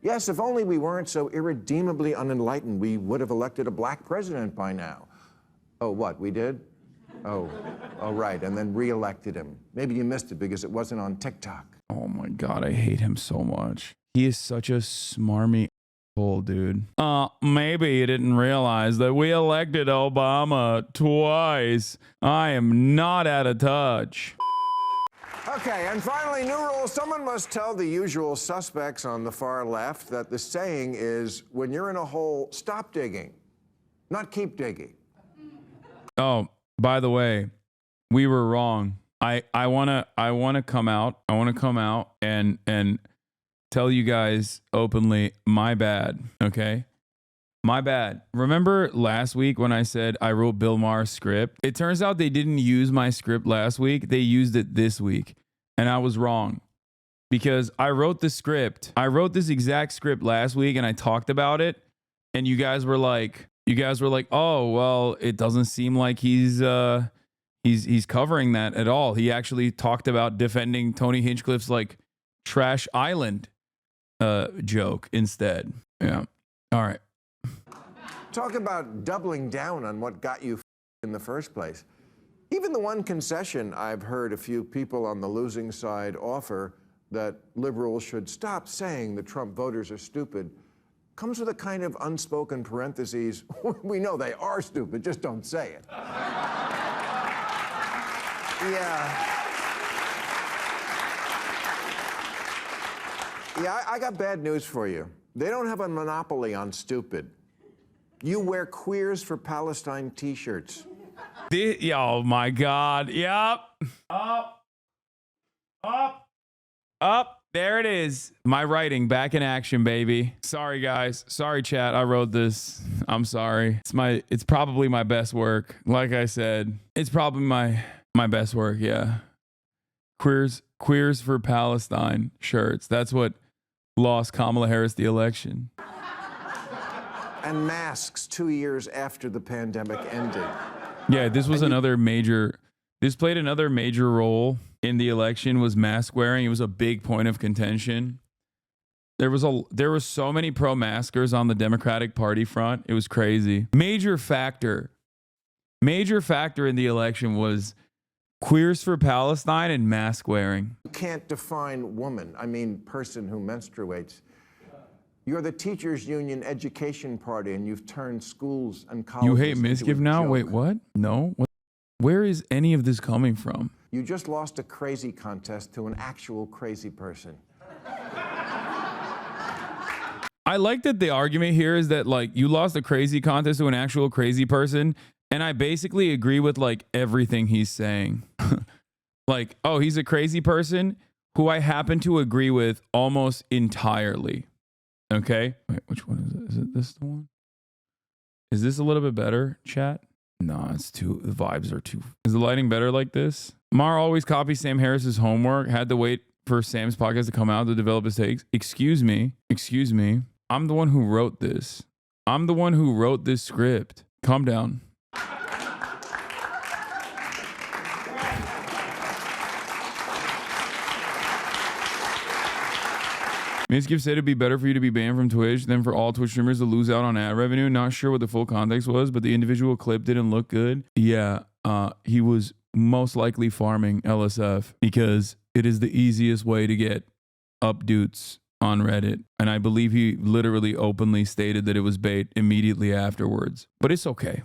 Yes, if only we weren't so irredeemably unenlightened, we would have elected a black president by now. Oh, what, we did? Oh, right, and then re-elected him. Maybe you missed it because it wasn't on TikTok. Oh my God, I hate him so much. He is such a smarmy asshole, dude. Maybe you didn't realize that we elected Obama twice. I am not out of touch. Okay, and finally, new rule. Someone must tell the usual suspects on the far left that the saying is, when you're in a hole, stop digging, not keep digging. Oh, by the way, we were wrong. I wanna come out. I wanna come out and tell you guys openly, my bad. Okay? My bad. Remember last week when I said I wrote Bill Maher's script? It turns out they didn't use my script last week. They used it this week. And I was wrong. Because I wrote the script. I wrote this exact script last week and I talked about it. And you guys were like, oh, well, it doesn't seem like he's covering that at all. He actually talked about defending Tony Hinchcliffe's like Trash Island joke instead. Yeah. All right. Talk about doubling down on what got you in the first place. Even the one concession I've heard a few people on the losing side offer, that liberals should stop saying the Trump voters are stupid, comes with a kind of unspoken parentheses. We know they are stupid, just don't say it. Yeah, I got bad news for you. They don't have a monopoly on stupid. You wear Queers for Palestine t-shirts. Oh my God. Yep. Up. There it is. My writing back in action, baby. Sorry, guys. Sorry, chat. I wrote this. I'm sorry. It's probably my best work. Like I said, it's probably my best work. Yeah. Queers for Palestine shirts. That's what lost Kamala Harris the election. And masks 2 years after the pandemic ended. Yeah, this was this played another major role in the election, was mask wearing. It was a big point of contention. There was so many pro-maskers on the Democratic Party front. It was crazy. Major factor in the election was Queers for Palestine and mask wearing. You can't define woman, I mean person who menstruates. You're the teachers union education party and you've turned schools and colleges. You hate misgive now? Wait, what? No? Where is any of this coming from? You just lost a crazy contest to an actual crazy person. I like that the argument here is that like you lost a crazy contest to an actual crazy person, and I basically agree with like everything he's saying. Like, oh, he's a crazy person who I happen to agree with almost entirely. Okay. Wait, which one is it? Is it this the one? Is this a little bit better, chat? No, the vibes are too. Is the lighting better like this? Maher always copies Sam Harris's homework. Had to wait for Sam's podcast to come out to develop his takes. Excuse me. I'm the one who wrote this. I'm the one who wrote this script. Calm down. Misgive said it'd be better for you to be banned from Twitch than for all Twitch streamers to lose out on ad revenue. Not sure what the full context was, but the individual clip didn't look good. Yeah, he was most likely farming LSF because it is the easiest way to get updates on Reddit. And I believe he literally openly stated that it was bait immediately afterwards. But it's okay.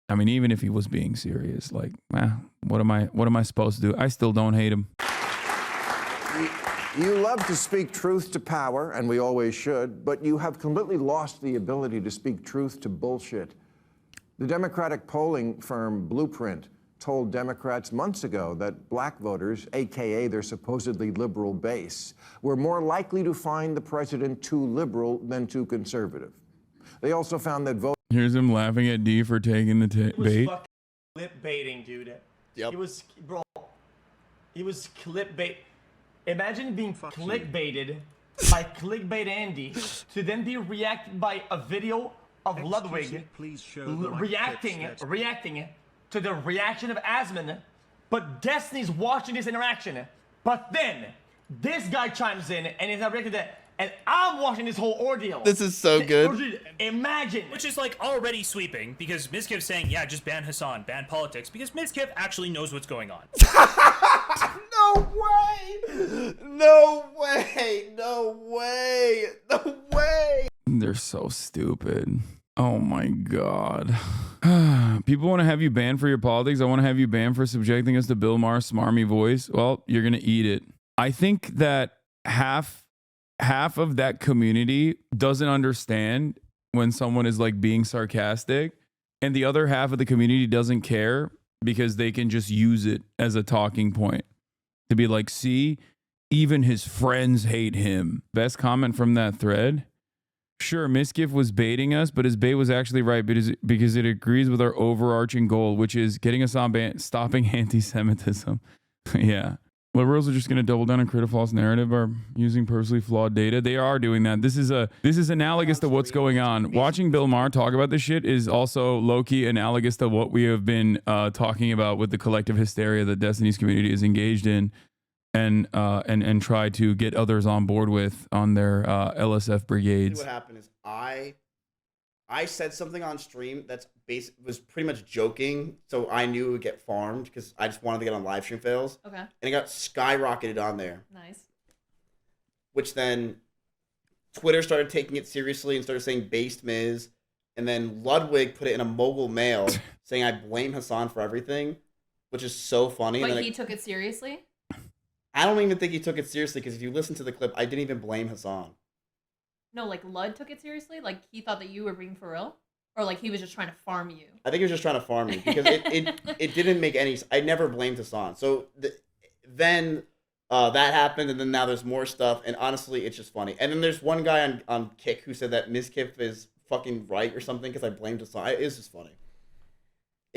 I mean, even if he was being serious, like, what am I supposed to do? I still don't hate him. You love to speak truth to power, and we always should, but you have completely lost the ability to speak truth to bullshit. The Democratic polling firm Blueprint told Democrats months ago that black voters, AKA their supposedly liberal base, were more likely to find the president too liberal than too conservative. They also found that voters... Here's him laughing at D for taking the bait. Fucking clip baiting, dude. Yep. He was clip bait. Imagine being clickbaited by Clickbait Andy to then be reacted by a video of Ludwig reacting to the reaction of Asman, but Destiny's watching this interaction. But then this guy chimes in and is now reacting to and I'm watching this whole ordeal. This is so good. Imagine. Which is like already sweeping because Mizkiv's saying, yeah, just ban Hasan, ban politics, because Mizkiv actually knows what's going on. No way! No way! No way! No way! They're so stupid. Oh my God. People want to have you banned for your politics. I want to have you banned for subjecting us to Bill Maher's smarmy voice. Well, you're going to eat it. I think that half of that community doesn't understand when someone is like being sarcastic, and the other half of the community doesn't care because they can just use it as a talking point to be like, see, even his friends hate him. Best comment from that thread. Sure, Miskiff was baiting us, but his bait was actually right because it agrees with our overarching goal, which is getting us on stopping anti-Semitism. Yeah. Liberals are just going to double down and create a false narrative or using purposely flawed data. They are doing that. This is analogous to what's going on. Watching Bill Maher talk about this shit is also low-key analogous to what we have been talking about with the collective hysteria that Destiny's community is engaged in and try to get others on board with on their LSF brigades. What happened is I said something on stream that's was pretty much joking, so I knew it would get farmed because I just wanted to get on live stream fails. Okay. And it got skyrocketed on there. Nice. Which then Twitter started taking it seriously and started saying based Miz. And then Ludwig put it in a mogul mail saying I blame Hasan for everything, which is so funny. But and then he took it seriously? I don't even think he took it seriously because if you listen to the clip, I didn't even blame Hasan. No, like Lud took it seriously? Like he thought that you were being for real? Or like he was just trying to farm you? I think he was just trying to farm me because it didn't make any. I never blamed Hasan. So then that happened, and then now there's more stuff. And honestly, it's just funny. And then there's one guy on Kick who said that Miskiff is fucking right or something because I blamed Hasan. It's just funny.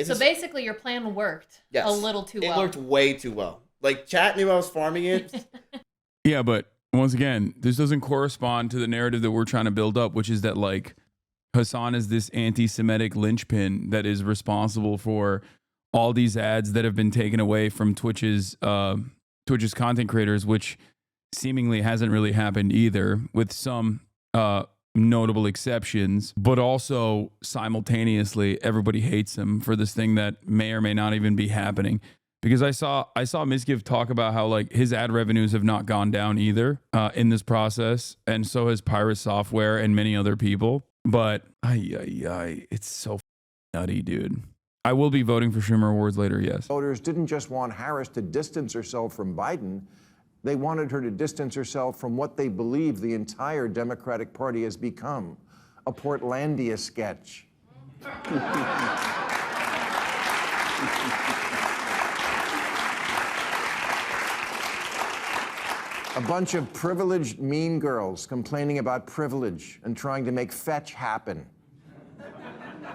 So basically, your plan worked a little too well. It worked way too well. Like chat knew I was farming it. Yeah, but once again, this doesn't correspond to the narrative that we're trying to build up, which is that like Hasan is this anti-Semitic linchpin that is responsible for all these ads that have been taken away from Twitch's content creators, which seemingly hasn't really happened either, with some notable exceptions. But also simultaneously, everybody hates him for this thing that may or may not even be happening. Because I saw Mizkiv talk about how like his ad revenues have not gone down either in this process, and so has Pirate Software and many other people. But it's so nutty, dude. I will be voting for Schumer Awards later, yes. Voters didn't just want Harris to distance herself from Biden. They wanted her to distance herself from what they believe the entire Democratic Party has become, a Portlandia sketch. A bunch of privileged mean girls complaining about privilege and trying to make fetch happen.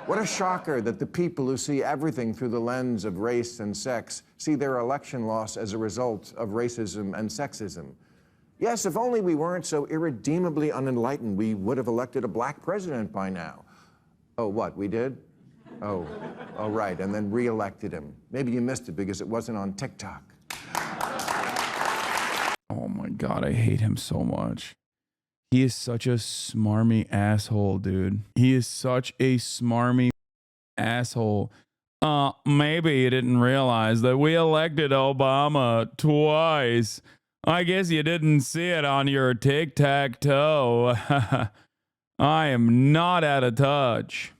What a shocker that the people who see everything through the lens of race and sex see their election loss as a result of racism and sexism. Yes, if only we weren't so irredeemably unenlightened, we would have elected a black president by now. Oh, what, we did? Oh, right, and then re-elected him. Maybe you missed it because it wasn't on TikTok. Oh my God, I hate him so much. He is such a smarmy asshole, dude. He is such a smarmy asshole. Maybe you didn't realize that we elected Obama twice. I guess you didn't see it on your tic-tac-toe. I am not out of touch.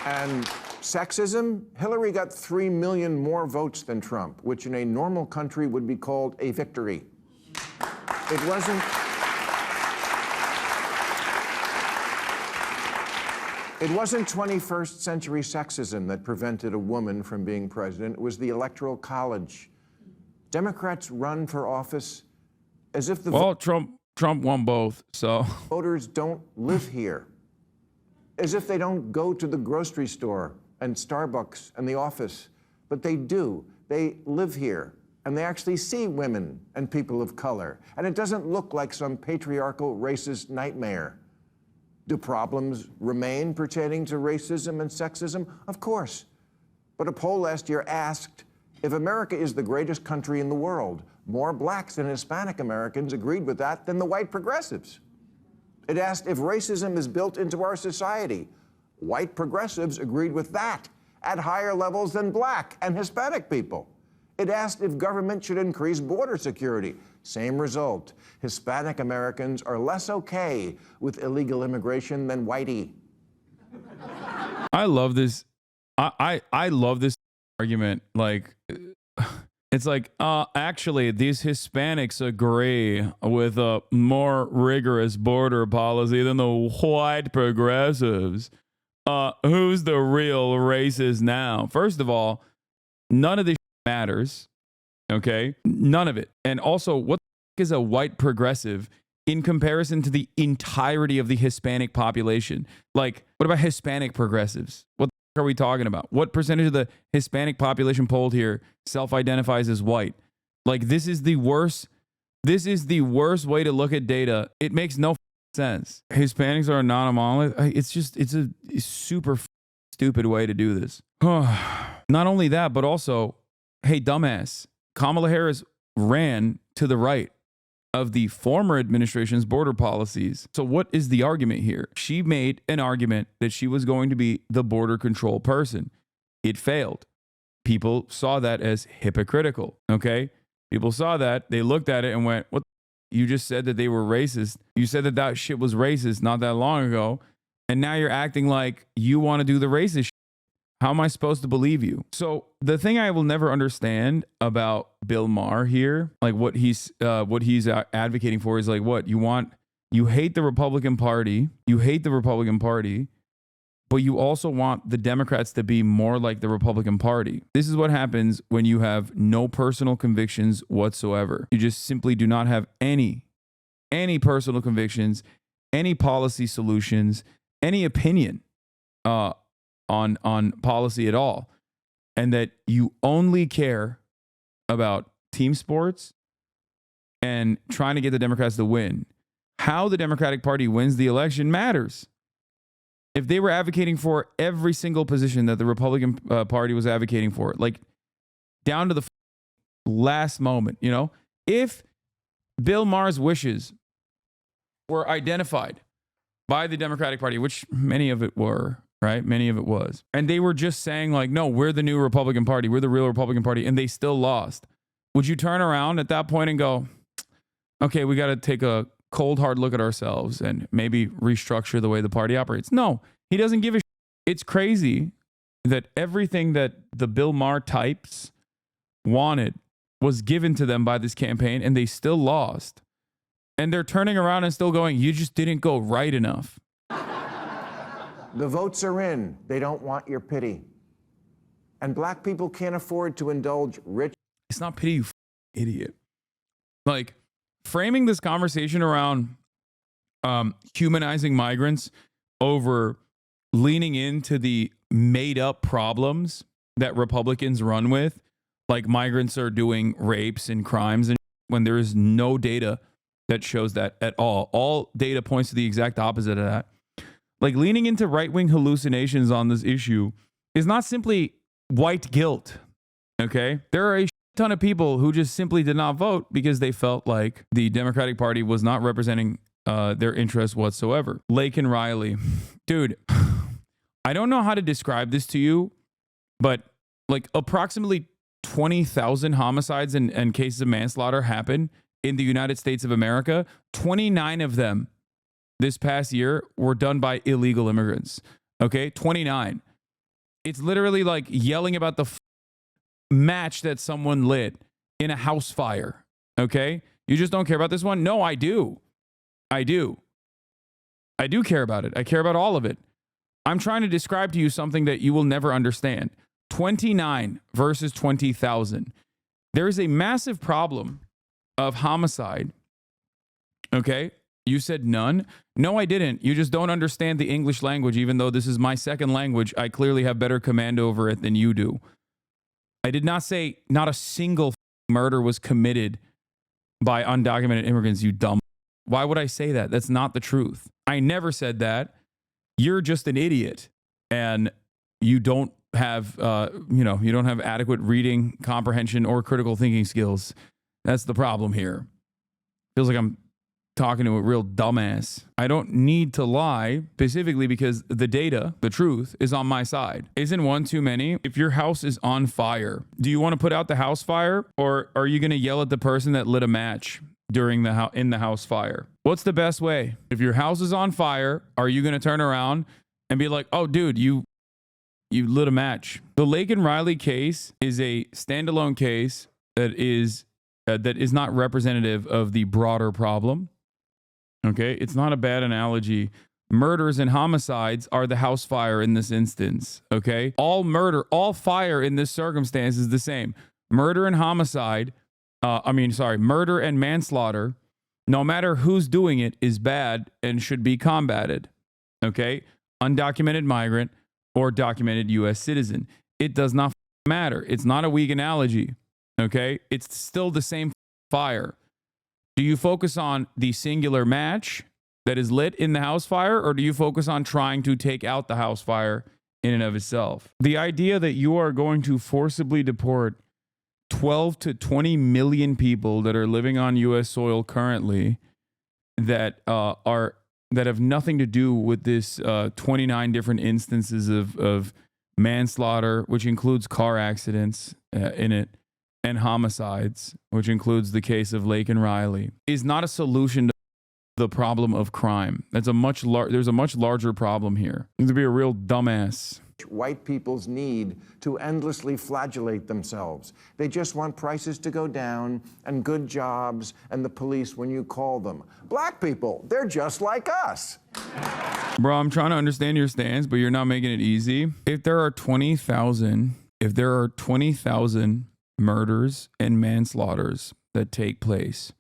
And sexism, Hillary got 3 million more votes than Trump, which in a normal country would be called a victory. It wasn't... It wasn't 21st century sexism that prevented a woman from being president. It was the Electoral College. Democrats run for office as if the Trump won both, so voters don't live here. As if they don't go to the grocery store and Starbucks and the office, but they do. They live here, and they actually see women and people of color, and it doesn't look like some patriarchal racist nightmare. Do problems remain pertaining to racism and sexism? Of course. But a poll last year asked if America is the greatest country in the world, more blacks and Hispanic Americans agreed with that than the white progressives. It asked if racism is built into our society. White progressives agreed with that at higher levels than black and Hispanic people. It asked if government should increase border security. Same result. Hispanic Americans are less okay with illegal immigration than whitey. I love this. I love this argument. Like, it's like, actually, these Hispanics agree with a more rigorous border policy than the white progressives. Who's the real racist now? First of all, none of this matters. Okay? None of it. And also, what the is a white progressive in comparison to the entirety of the Hispanic population? Like, what about Hispanic progressives? What the are we talking about? What percentage of the Hispanic population polled here self-identifies as white? Like, this is the worst way to look at data. It makes no sense. Hispanics are not a monolith. It's a super stupid way to do this. Not only that, but also, hey, dumbass, Kamala Harris ran to the right of the former administration's border policies. So what is the argument here? She made an argument that she was going to be the border control person. It failed. People saw that as hypocritical, okay? People saw that. They looked at it and went, what? You just said that they were racist. You said that that shit was racist not that long ago. And now you're acting like you want to do the racist shit. How am I supposed to believe you? So the thing I will never understand about Bill Maher here, like what he's advocating for is like, what you hate the Republican Party, but you also want the Democrats to be more like the Republican Party. This is what happens when you have no personal convictions whatsoever. You just simply do not have any personal convictions, any policy solutions, any opinion on policy at all, and that you only care about team sports and trying to get the Democrats to win. How the Democratic Party wins the election matters. If they were advocating for every single position that the Republican Party was advocating for, like down to the last moment, you know, if Bill Maher's wishes were identified by the Democratic Party, which many of it were, right? Many of it was. And they were just saying like, no, we're the new Republican Party. We're the real Republican Party. And they still lost. Would you turn around at that point and go, okay, we got to take a cold, hard look at ourselves and maybe restructure the way the party operates? No, he doesn't give a shit. It's crazy that everything that the Bill Maher types wanted was given to them by this campaign and they still lost. And they're turning around and still going, you just didn't go right enough. The votes are in. They don't want your pity. And black people can't afford to indulge rich. It's not pity, you idiot. Like, framing this conversation around humanizing migrants over leaning into the made up problems that Republicans run with, like migrants are doing rapes and crimes, and when there is no data that shows that at all. All data points to the exact opposite of that. Like, leaning into right-wing hallucinations on this issue is not simply white guilt, okay? There are a ton of people who just simply did not vote because they felt like the Democratic Party was not representing their interests whatsoever. Lake and Riley. Dude, I don't know how to describe this to you, but like approximately 20,000 homicides and cases of manslaughter happen in the United States of America. 29 of them this past year were done by illegal immigrants. Okay, 29. It's literally like yelling about the match that someone lit in a house fire. Okay, you just don't care about this one? No, I do. I do care about it. I care about all of it. I'm trying to describe to you something that you will never understand. 29 versus 20,000. There is a massive problem of homicide. Okay, you said none. No, I didn't. You just don't understand the English language, even though this is my second language. I clearly have better command over it than you do. I did not say not a single murder was committed by undocumented immigrants, you dumb. Why would I say that? That's not the truth. I never said that. You're just an idiot and you don't have, you don't have adequate reading comprehension or critical thinking skills. That's the problem here. Feels like I'm talking to a real dumbass. I don't need to lie specifically because the data, the truth, is on my side. Isn't one too many? If your house is on fire, do you want to put out the house fire, or are you going to yell at the person that lit a match during in the house fire? What's the best way? If your house is on fire, are you going to turn around and be like, "Oh, dude, you lit a match"? The Lake and Riley case is a standalone case that is not representative of the broader problem. Okay, it's not a bad analogy. Murders and homicides are the house fire in this instance. Okay, all fire in this circumstance is the same. Murder and homicide, murder and manslaughter, no matter who's doing it, is bad and should be combated. Okay, undocumented migrant or documented U.S. citizen, it does not matter. It's not a weak analogy. Okay, it's still the same fire. Do you focus on the singular match that is lit in the house fire, or do you focus on trying to take out the house fire in and of itself? The idea that you are going to forcibly deport 12 to 20 million people that are living on U.S. soil currently that have nothing to do with this 29 different instances of manslaughter, which includes car accidents in it, and homicides, which includes the case of Lake and Riley, is not a solution to the problem of crime. There's a much larger problem here. You have to be a real dumbass. White people's need to endlessly flagellate themselves. They just want prices to go down and good jobs and the police when you call them. Black people, they're just like us. Bro, I'm trying to understand your stance, but you're not making it easy. If there are 20,000 murders and manslaughters that take place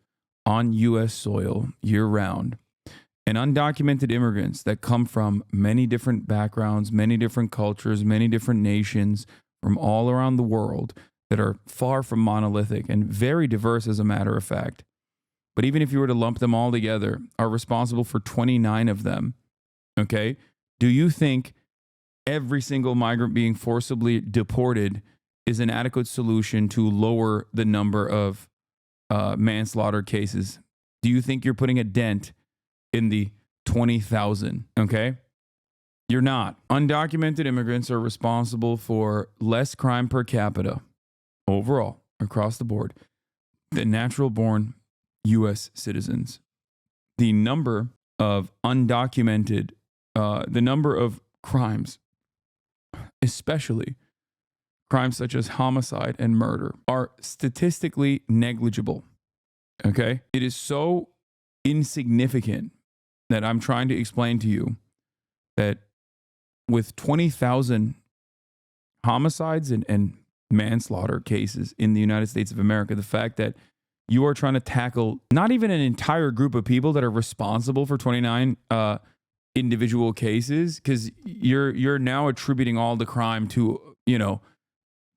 on U.S. soil year-round, and undocumented immigrants that come from many different backgrounds, many different cultures, many different nations from all around the world that are far from monolithic and very diverse, as a matter of fact. But even if you were to lump them all together, are responsible for 29 of them, okay? Do you think every single migrant being forcibly deported is an adequate solution to lower the number of manslaughter cases? Do you think you're putting a dent in the 20,000? Okay, you're not. Undocumented immigrants are responsible for less crime per capita overall across the board than natural-born U.S. citizens. The number of undocumented, the number of crimes, especially crimes such as homicide and murder, are statistically negligible. Okay? It is so insignificant that I'm trying to explain to you that with 20,000 homicides and manslaughter cases in the United States of America, the fact that you are trying to tackle not even an entire group of people that are responsible for 29 individual cases, because you're now attributing all the crime to,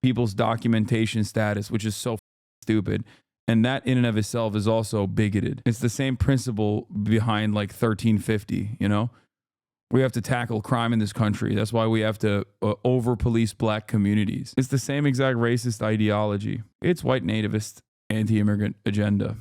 people's documentation status, which is so stupid. And that in and of itself is also bigoted. It's the same principle behind like 1350, We have to tackle crime in this country. That's why we have to over-police black communities. It's the same exact racist ideology. It's white nativist anti-immigrant agenda.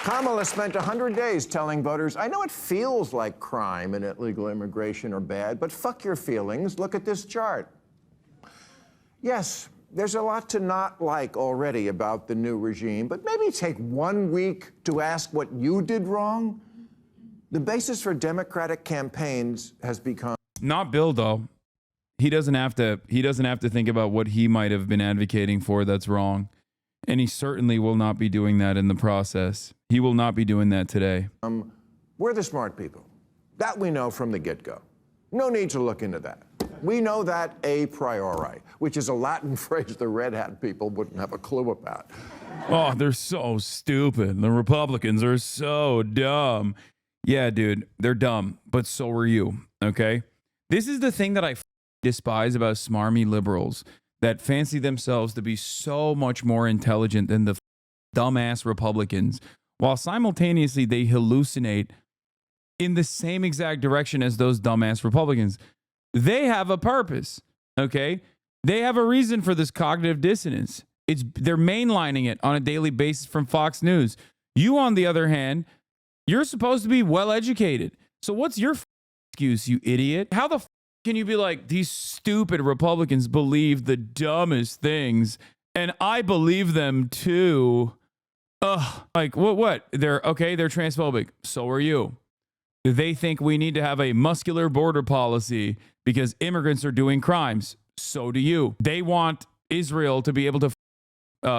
Kamala spent 100 days telling voters, I know it feels like crime and illegal immigration are bad, but fuck your feelings. Look at this chart. Yes, there's a lot to not like already about the new regime, but maybe take 1 week to ask what you did wrong. The basis for Democratic campaigns has become... Not Bill, though. He doesn't have to think about what he might have been advocating for that's wrong. And he certainly will not be doing that in the process. He will not be doing that today. We're the smart people. That we know from the get-go. No need to look into that. We know that a priori, which is a Latin phrase the Red Hat people wouldn't have a clue about. Oh, they're so stupid. The Republicans are so dumb. Yeah, dude, they're dumb, but so are you, okay? This is the thing that I despise about smarmy liberals that fancy themselves to be so much more intelligent than the dumbass Republicans, while simultaneously they hallucinate in the same exact direction as those dumbass Republicans. They have a purpose, okay? They have a reason for this cognitive dissonance. They're mainlining it on a daily basis from Fox News. You, on the other hand, you're supposed to be well educated. So what's your excuse, you idiot? How the can you be like, these stupid Republicans believe the dumbest things, and I believe them too? Ugh, like what? They're transphobic. So are you. They think we need to have a muscular border policy because immigrants are doing crimes. So do you. They want Israel to be able to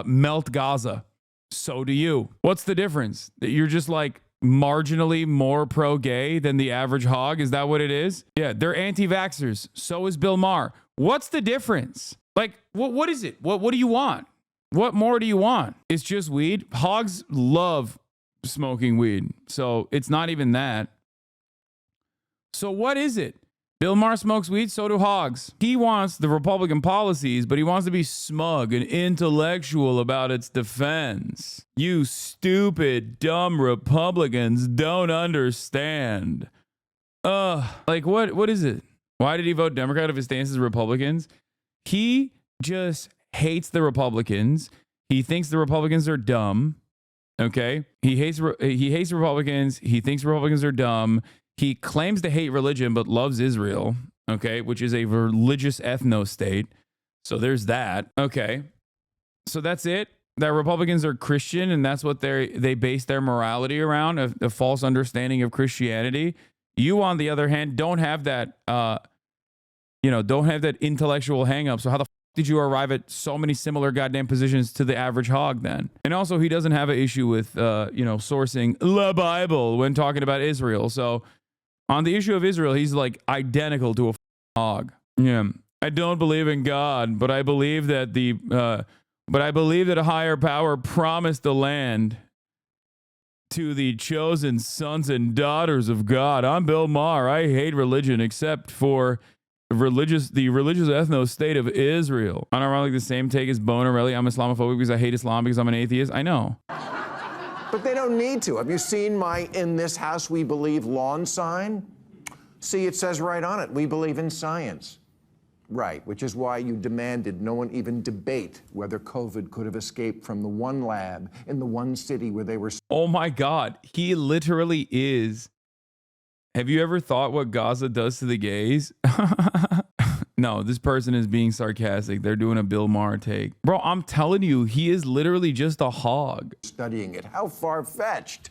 melt Gaza. So do you. What's the difference? That you're just like marginally more pro-gay than the average hog? Is that what it is? Yeah, they're anti-vaxxers. So is Bill Maher. What's the difference? Like, what is it? What do you want? What more do you want? It's just weed. Hogs love smoking weed. So it's not even that. So what is it? Bill Maher smokes weed, so do hogs. He wants the Republican policies, but he wants to be smug and intellectual about its defense. You stupid, dumb Republicans don't understand. Like what is it? Why did he vote Democrat if his stance is Republicans? He just hates the Republicans. He thinks the Republicans are dumb. Okay? He hates Republicans. He thinks Republicans are dumb. He claims to hate religion, but loves Israel, okay, which is a religious ethno-state. So there's that. Okay. So that's it. That Republicans are Christian, and that's what they base their morality around, a false understanding of Christianity. You, on the other hand, don't have that, don't have that intellectual hang-up. So how the f did you arrive at so many similar goddamn positions to the average hog then? And also, he doesn't have an issue with, sourcing the Bible when talking about Israel. So on the issue of Israel, he's like identical to a hog. Yeah, I don't believe in God, but I believe that a higher power promised the land to the chosen sons and daughters of God. I'm Bill Maher. I hate religion except for the religious ethno state of Israel. I don't really like the same take as Bonarelli. I'm Islamophobic because I hate Islam because I'm an atheist. I know. But they don't need to. Have you seen my "In This House We Believe" lawn sign? See, it says right on it, we believe in science. Right, which is why you demanded no one even debate whether COVID could have escaped from the one lab in the one city where they were. Oh my God, he literally is. Have you ever thought what Gaza does to the gays? No, this person is being sarcastic. They're doing a Bill Maher take. Bro, I'm telling you, he is literally just a hog. Studying it. How far-fetched.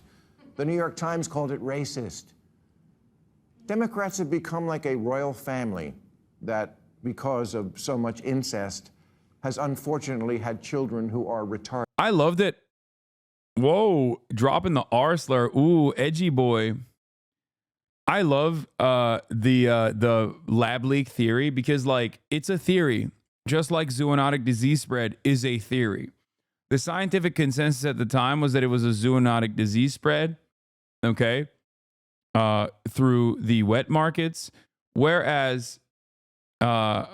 The New York Times called it racist. Democrats have become like a royal family that, because of so much incest, has unfortunately had children who are retarded. I loved it. Whoa, dropping the R slur. Ooh, edgy boy. I love the lab leak theory because, like, it's a theory, just like zoonotic disease spread is a theory. The scientific consensus at the time was that it was a zoonotic disease spread, okay, through the wet markets, whereas the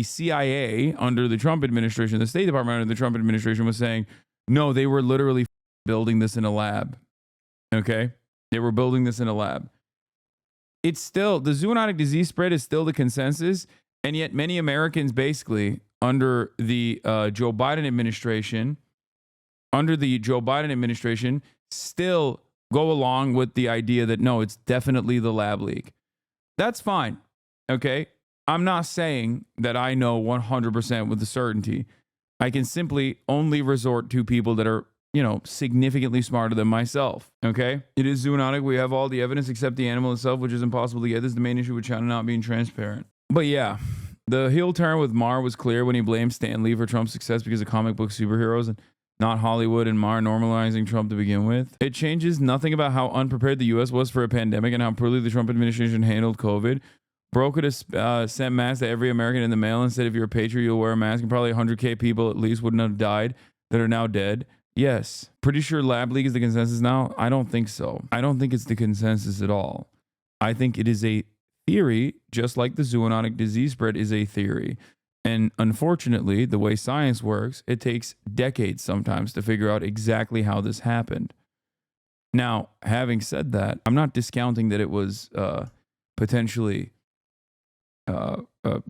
CIA under the Trump administration, the State Department under the Trump administration was saying, no, they were literally building this in a lab, okay? They were building this in a lab. It's still, the zoonotic disease spread is still the consensus, and yet many Americans basically under the Joe Biden administration, still go along with the idea that no, it's definitely the lab leak. That's fine, okay? I'm not saying that I know 100% with certainty. I can simply only resort to people that are, significantly smarter than myself, okay? It is zoonotic. We have all the evidence except the animal itself, which is impossible to get. This is the main issue with China not being transparent. But yeah, the heel turn with Maher was clear when he blamed Stan Lee for Trump's success because of comic book superheroes and not Hollywood, and Maher normalizing Trump to begin with. It changes nothing about how unprepared the U.S. was for a pandemic and how poorly the Trump administration handled COVID. Bro could have sent masks to every American in the mail and said, if you're a patriot, you'll wear a mask. And probably 100K people at least wouldn't have died that are now dead. Yes. Pretty sure lab leak is the consensus now. I don't think so. I don't think it's the consensus at all. I think it is a theory, just like the zoonotic disease spread is a theory. And unfortunately, the way science works, it takes decades sometimes to figure out exactly how this happened. Now, having said that, I'm not discounting that it was potentially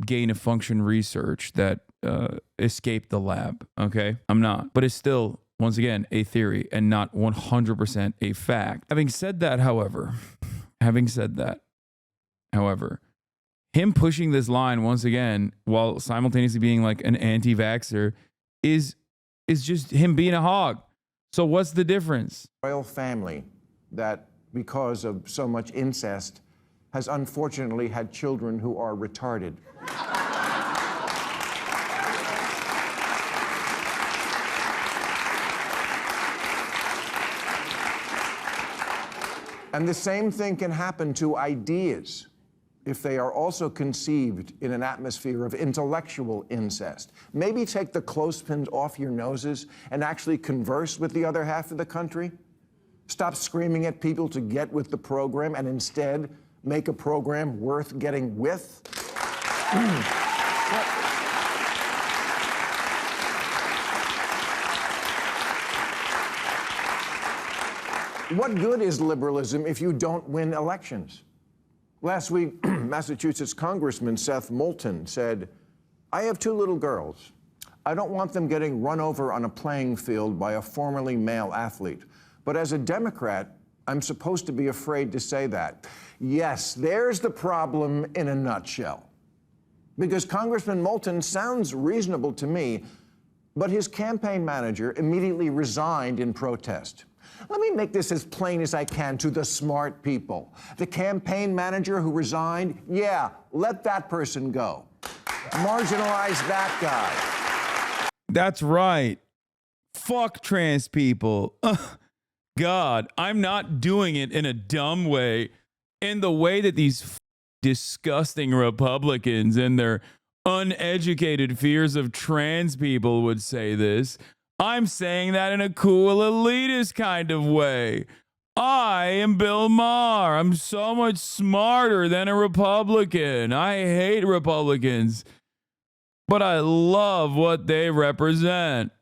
gain of function research that escaped the lab. Okay, I'm not, but it's still, once again, a theory and not 100% a fact. Having said that, however, him pushing this line once again while simultaneously being like an anti-vaxxer is just him being a hog. So what's the difference? Royal family that, because of so much incest, has unfortunately had children who are retarded. And the same thing can happen to ideas if they are also conceived in an atmosphere of intellectual incest. Maybe take the clothespins off your noses and actually converse with the other half of the country. Stop screaming at people to get with the program and instead make a program worth getting with. What good is liberalism if you don't win elections? Last week, Massachusetts Congressman Seth Moulton said, "I have 2 little girls. I don't want them getting run over on a playing field by a formerly male athlete. But as a Democrat, I'm supposed to be afraid to say that." Yes, there's the problem in a nutshell. Because Congressman Moulton sounds reasonable to me, but his campaign manager immediately resigned in protest. Let me make this as plain as I can to the smart people. The campaign manager who resigned, yeah, let that person go. Marginalize that guy. That's right. Fuck trans people. God, I'm not doing it in a dumb way. In the way that these disgusting Republicans and their uneducated fears of trans people would say this. I'm saying that in a cool elitist kind of way. I am Bill Maher. I'm so much smarter than a Republican. I hate Republicans, but I love what they represent.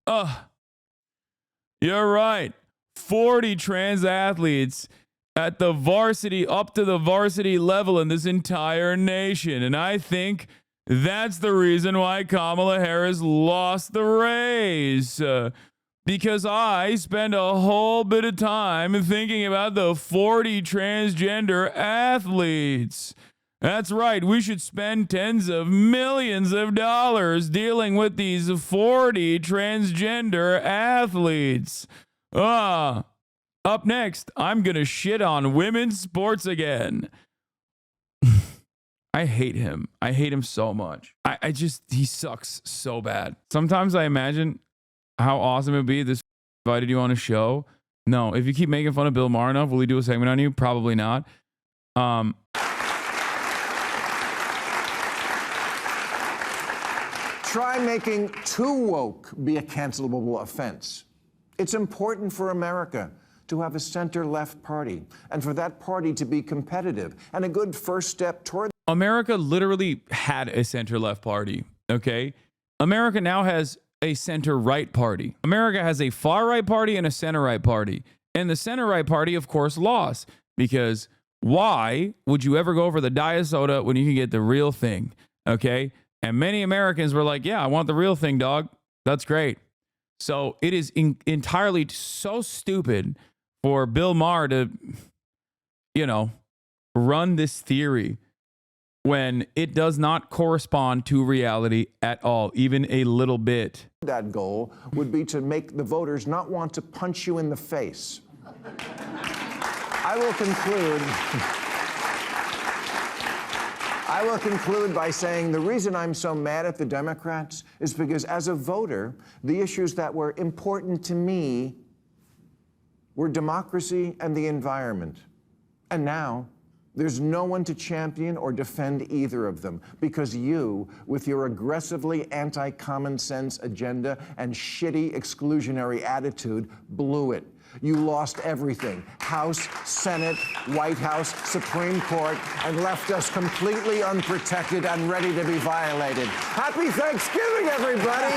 You're right. 40 trans athletes at the varsity, up to the varsity level in this entire nation. And I think that's the reason why Kamala Harris lost the race. Because I spend a whole bit of time thinking about the 40 transgender athletes. That's right. We should spend tens of millions of dollars dealing with these 40 transgender athletes. Up next, I'm going to shit on women's sports again. I hate him. I hate him so much. He sucks so bad. Sometimes I imagine how awesome it would be if this invited you on a show. No, if you keep making fun of Bill Maher enough, will he do a segment on you? Probably not. Try making too woke be a cancelable offense. It's important for America to have a center-left party, and for that party to be competitive, and a good first step toward... America literally had a center-left party, okay? America now has a center-right party. America has a far-right party and a center-right party. And the center-right party, of course, lost. Because why would you ever go for the diet soda when you can get the real thing, okay? And many Americans were like, yeah, I want the real thing, dog. That's great. So it is entirely so stupid for Bill Maher to, run this theory when it does not correspond to reality at all, even a little bit. That goal would be to make the voters not want to punch you in the face. I will conclude by saying the reason I'm so mad at the Democrats is because as a voter, the issues that were important to me were democracy and the environment. And now, there's no one to champion or defend either of them because you, with your aggressively anti-common sense agenda and shitty exclusionary attitude, blew it. You lost everything. House, Senate, White House, Supreme Court, and left us completely unprotected and ready to be violated. Happy Thanksgiving, everybody!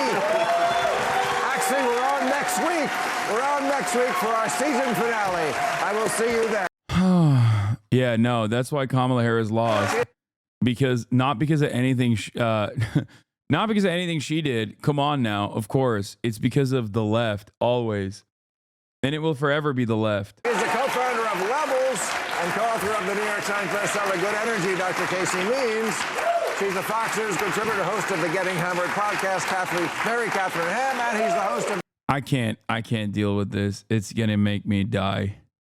Actually, we're on next week. We're on next week for our season finale. I will see you there. Yeah, no, that's why Kamala Harris lost. Because not because of anything not because of anything she did. Come on now, of course. It's because of the left, always. And it will forever be the left. He's the co-founder of Levels and co-author of the New York Times bestseller Good Energy, Dr. Casey Means. She's a Fox News contributor, host of the Getting Hammered podcast, Mary Catherine Ham, and he's the host of... I can't deal with this. It's gonna make me die.